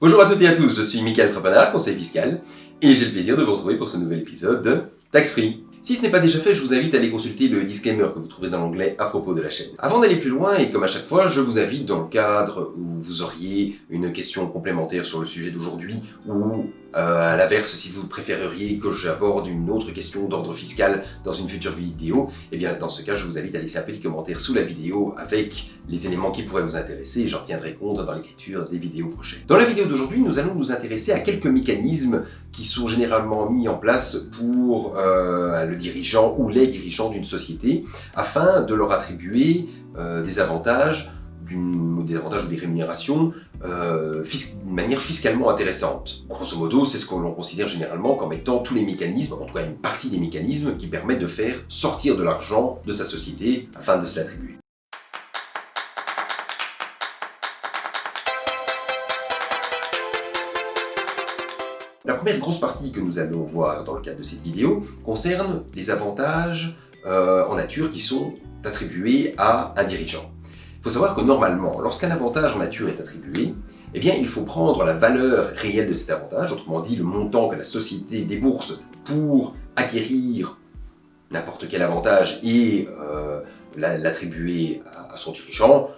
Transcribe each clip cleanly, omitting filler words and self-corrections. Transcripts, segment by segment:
Bonjour à toutes et à tous, je suis Mickaël Trapanard, conseiller fiscal, et j'ai le plaisir de vous retrouver pour ce nouvel épisode de Tax Free. Si ce n'est pas déjà fait, je vous invite à aller consulter le disclaimer que vous trouverez dans l'onglet à propos de la chaîne. Avant d'aller plus loin, et comme à chaque fois, je vous invite dans le cadre où vous auriez une question complémentaire sur le sujet d'aujourd'hui, ou à l'inverse, si vous préféreriez que j'aborde une autre question d'ordre fiscal dans une future vidéo, et bien dans ce cas, je vous invite à laisser un petit commentaire sous la vidéo avec les éléments qui pourraient vous intéresser, et j'en tiendrai compte dans l'écriture des vidéos prochaines. Dans la vidéo d'aujourd'hui, nous allons nous intéresser à quelques mécanismes qui sont généralement mis en place pour le dirigeant ou les dirigeants d'une société afin de leur attribuer des avantages ou des rémunérations d'une manière fiscalement intéressante. Grosso modo, c'est ce que l'on considère généralement comme étant tous les mécanismes, en tout cas une partie des mécanismes qui permettent de faire sortir de l'argent de sa société afin de se l'attribuer. La première grosse partie que nous allons voir dans le cadre de cette vidéo concerne les avantages en nature qui sont attribués à un dirigeant. Il faut savoir que normalement, lorsqu'un avantage en nature est attribué, eh bien, il faut prendre la valeur réelle de cet avantage, autrement dit le montant que la société débourse pour acquérir n'importe quel avantage et l'attribuer à son dirigeant.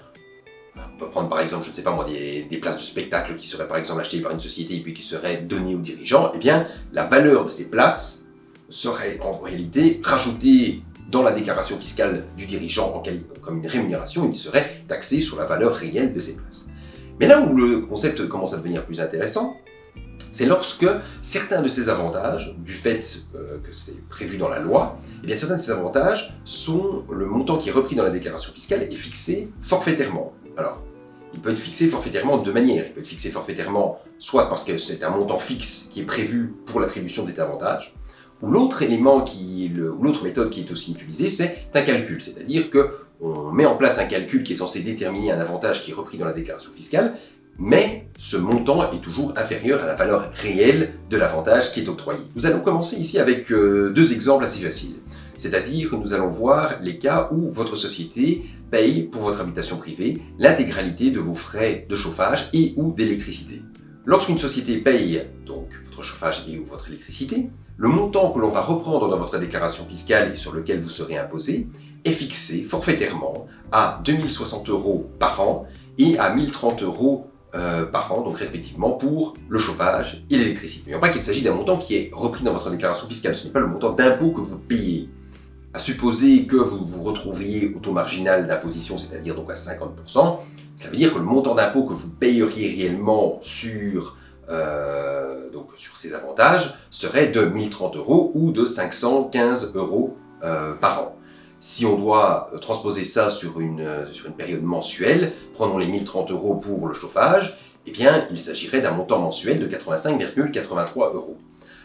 On peut prendre par exemple, je ne sais pas moi, des places de spectacle qui seraient par exemple achetées par une société et puis qui seraient données aux dirigeants. Eh bien, la valeur de ces places serait en réalité rajoutée dans la déclaration fiscale du dirigeant comme une rémunération, il serait taxé sur la valeur réelle de ces places. Mais là où le concept commence à devenir plus intéressant, c'est lorsque certains de ces avantages, du fait que c'est prévu dans la loi, eh bien certains de ces avantages sont le montant qui est repris dans la déclaration fiscale est fixé forfaitairement. Alors, il peut être fixé forfaitairement de deux manières. Il peut être fixé forfaitairement soit parce que c'est un montant fixe qui est prévu pour l'attribution de cet avantage, ou l'autre méthode qui est aussi utilisée, c'est un calcul. C'est-à-dire qu'on met en place un calcul qui est censé déterminer un avantage qui est repris dans la déclaration fiscale, mais ce montant est toujours inférieur à la valeur réelle de l'avantage qui est octroyé. Nous allons commencer ici avec deux exemples assez faciles. C'est-à-dire que nous allons voir les cas où votre société paye pour votre habitation privée l'intégralité de vos frais de chauffage et ou d'électricité. Lorsqu'une société paye donc votre chauffage et ou votre électricité, le montant que l'on va reprendre dans votre déclaration fiscale et sur lequel vous serez imposé est fixé forfaitairement à 2060 € par an et à 1030 € par an, donc respectivement pour le chauffage et l'électricité. N'oublions pas qu'il s'agit d'un montant qui est repris dans votre déclaration fiscale, ce n'est pas le montant d'impôt que vous payez. À supposer que vous vous retrouviez au taux marginal d'imposition, c'est-à-dire donc à 50%, ça veut dire que le montant d'impôt que vous payeriez réellement sur ces avantages serait de 1030 € ou de 515 € par an. Si on doit transposer ça sur une période mensuelle, prenons les 1030 € pour le chauffage, eh bien, il s'agirait d'un montant mensuel de 85,83 €.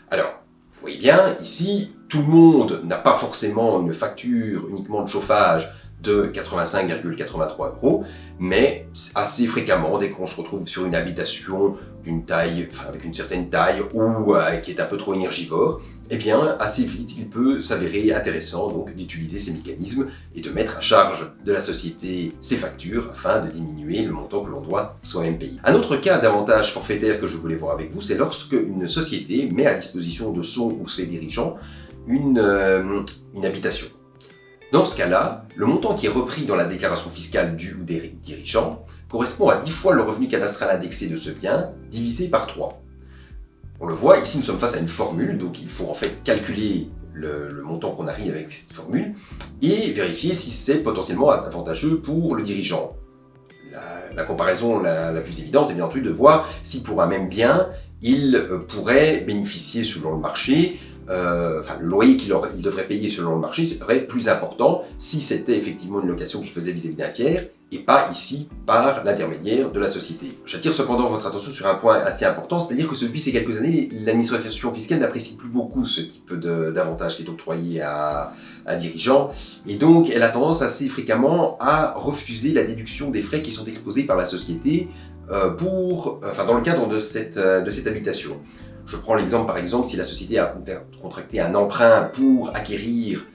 Alors, vous voyez bien, ici, tout le monde n'a pas forcément une facture uniquement de chauffage de 85,83 €, mais assez fréquemment, dès qu'on se retrouve sur une habitation d'une taille, avec une certaine taille ou qui est un peu trop énergivore, eh bien, assez vite, il peut s'avérer intéressant donc d'utiliser ces mécanismes et de mettre à charge de la société ses factures afin de diminuer le montant que l'on doit soi-même payer. Un autre cas d'avantage forfaitaire que je voulais voir avec vous, c'est lorsque une société met à disposition de son ou ses dirigeants une habitation. Dans ce cas-là, le montant qui est repris dans la déclaration fiscale du ou des dirigeants correspond à 10 fois le revenu cadastral indexé de ce bien, divisé par 3. On le voit, ici nous sommes face à une formule, donc il faut en fait calculer le montant qu'on arrive avec cette formule et vérifier si c'est potentiellement avantageux pour le dirigeant. La comparaison la plus évidente est bien entendu de voir si pour un même bien, il pourrait bénéficier selon le marché, le loyer qu'il devrait payer selon le marché serait plus important si c'était effectivement une location qu'il faisait vis-à-vis d'un tiers et pas ici par l'intermédiaire de la société. J'attire cependant votre attention sur un point assez important, c'est-à-dire que depuis ces quelques années, l'administration fiscale n'apprécie plus beaucoup ce type d'avantage qui est octroyé à un dirigeant et donc elle a tendance assez fréquemment à refuser la déduction des frais qui sont exposés par la société dans le cadre de cette habitation. Je prends l'exemple, par exemple, si la société a contracté un emprunt pour acquérir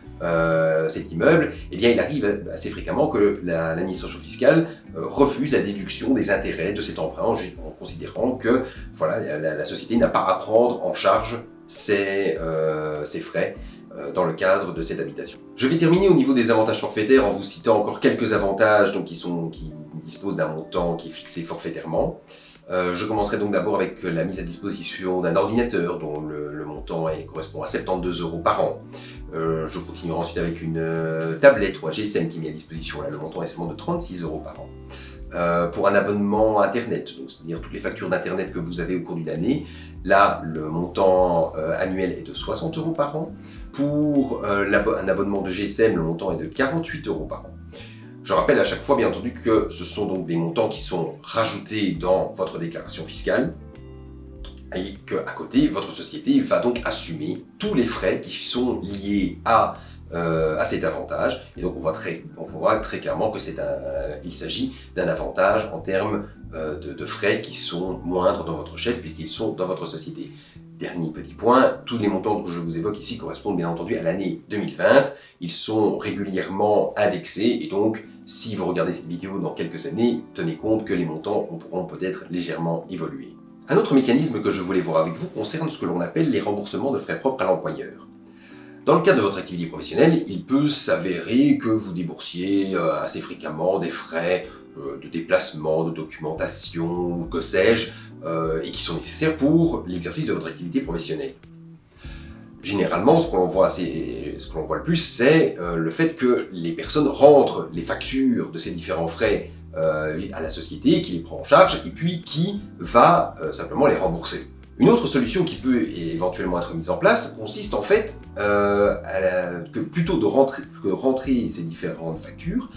cet immeuble, eh bien, il arrive assez fréquemment que l'administration fiscale refuse la déduction des intérêts de cet emprunt en considérant que voilà, la société n'a pas à prendre en charge ses frais dans le cadre de cette habitation. Je vais terminer au niveau des avantages forfaitaires en vous citant encore quelques avantages donc, qui disposent d'un montant qui est fixé forfaitairement. Je commencerai donc d'abord avec la mise à disposition d'un ordinateur dont le montant correspond à 72 € par an. Je continuerai ensuite avec une tablette ou un GSM qui est mis à disposition. Là, le montant est seulement de 36 € par an. Pour un abonnement Internet, c'est-à-dire toutes les factures d'Internet que vous avez au cours d'une année, là, le montant annuel est de 60 € par an. Pour un abonnement de GSM, le montant est de 48 € par an. Je rappelle à chaque fois, bien entendu, que ce sont donc des montants qui sont rajoutés dans votre déclaration fiscale et qu'à côté, votre société va donc assumer tous les frais qui sont liés à cet avantage. Et donc, on voit très clairement que il s'agit d'un avantage en termes de frais qui sont moindres dans votre chef puisqu'ils sont dans votre société. Dernier petit point, tous les montants que je vous évoque ici correspondent bien entendu à l'année 2020. Ils sont régulièrement indexés et donc, si vous regardez cette vidéo dans quelques années, tenez compte que les montants pourront peut-être légèrement évoluer. Un autre mécanisme que je voulais voir avec vous concerne ce que l'on appelle les remboursements de frais propres à l'employeur. Dans le cadre de votre activité professionnelle, il peut s'avérer que vous déboursiez assez fréquemment des frais de déplacement, de documentation, que sais-je, et qui sont nécessaires pour l'exercice de votre activité professionnelle. Généralement, ce que l'on voit le plus, c'est le fait que les personnes rentrent les factures de ces différents frais à la société, qui les prend en charge, et puis qui va simplement les rembourser. Une autre solution qui peut éventuellement être mise en place consiste en fait que plutôt que de rentrer ces différentes factures,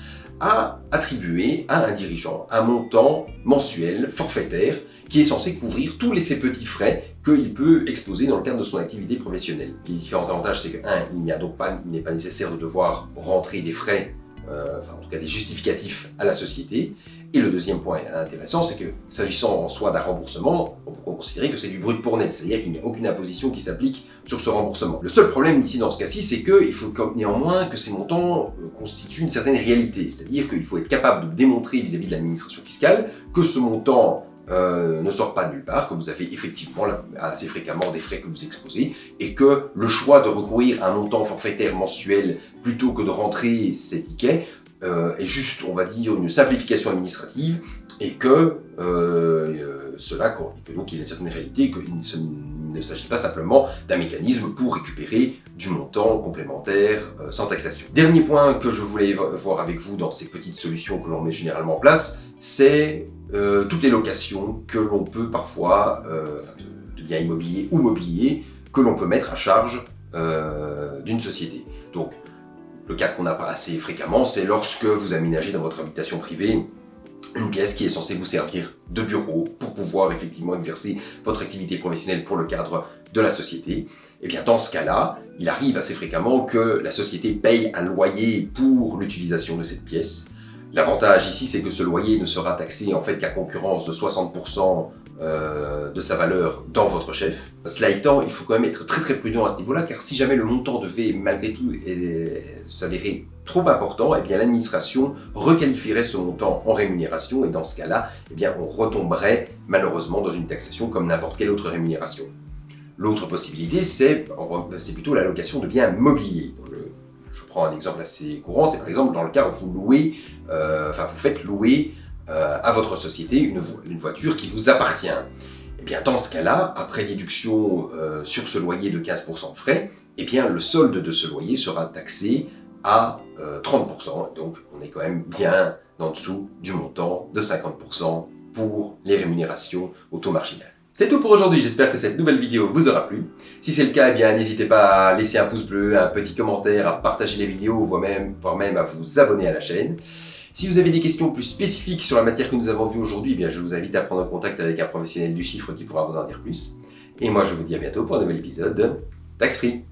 à attribuer à un dirigeant un montant mensuel, forfaitaire, qui est censé couvrir tous ces petits frais qu'il peut exposer dans le cadre de son activité professionnelle. Les différents avantages, c'est que, il n'est pas nécessaire de devoir rentrer des frais, en tout cas des justificatifs à la société. Et le deuxième point intéressant, c'est que, s'agissant en soi d'un remboursement, on peut considérer que c'est du brut pour net, c'est-à-dire qu'il n'y a aucune imposition qui s'applique sur ce remboursement. Le seul problème ici dans ce cas-ci, c'est qu'il faut néanmoins que ces montants constituent une certaine réalité, c'est-à-dire qu'il faut être capable de démontrer vis-à-vis de l'administration fiscale que ce montant ne sort pas de nulle part, que vous avez effectivement assez fréquemment des frais que vous exposez, et que le choix de recourir à un montant forfaitaire mensuel plutôt que de rentrer ces tickets est juste, on va dire, une simplification administrative, et que donc il y a une certaine réalité, qu'il ne s'agit pas simplement d'un mécanisme pour récupérer du montant complémentaire sans taxation. Dernier point que je voulais voir avec vous dans ces petites solutions que l'on met généralement en place, c'est toutes les locations que l'on peut parfois, de biens immobiliers ou mobiliers, que l'on peut mettre à charge d'une société. Donc, le cas qu'on n'a pas assez fréquemment, c'est lorsque vous aménagez dans votre habitation privée une pièce qui est censée vous servir de bureau pour pouvoir effectivement exercer votre activité professionnelle pour le cadre de la société. Et bien dans ce cas-là, il arrive assez fréquemment que la société paye un loyer pour l'utilisation de cette pièce. L'avantage ici, c'est que ce loyer ne sera taxé en fait qu'à concurrence de 60% de sa valeur dans votre chef. Cela étant, il faut quand même être très très prudent à ce niveau-là, car si jamais le montant devait malgré tout s'avérer trop important, eh bien l'administration requalifierait ce montant en rémunération, et dans ce cas-là, eh bien on retomberait malheureusement dans une taxation comme n'importe quelle autre rémunération. L'autre possibilité, c'est plutôt la location de biens mobiliers. Je prends un exemple assez courant, c'est par exemple dans le cas où vous louez, vous faites louer à votre société une voiture qui vous appartient. Et bien dans ce cas-là, après déduction sur ce loyer de 15% de frais, et bien le solde de ce loyer sera taxé à 30%. Donc on est quand même bien en dessous du montant de 50% pour les rémunérations au taux marginal. C'est tout pour aujourd'hui, j'espère que cette nouvelle vidéo vous aura plu. Si c'est le cas, eh bien n'hésitez pas à laisser un pouce bleu, un petit commentaire, à partager les vidéos, voire même à vous abonner à la chaîne. Si vous avez des questions plus spécifiques sur la matière que nous avons vue aujourd'hui, eh bien je vous invite à prendre contact avec un professionnel du chiffre qui pourra vous en dire plus. Et moi je vous dis à bientôt pour un nouvel épisode de Tax Free.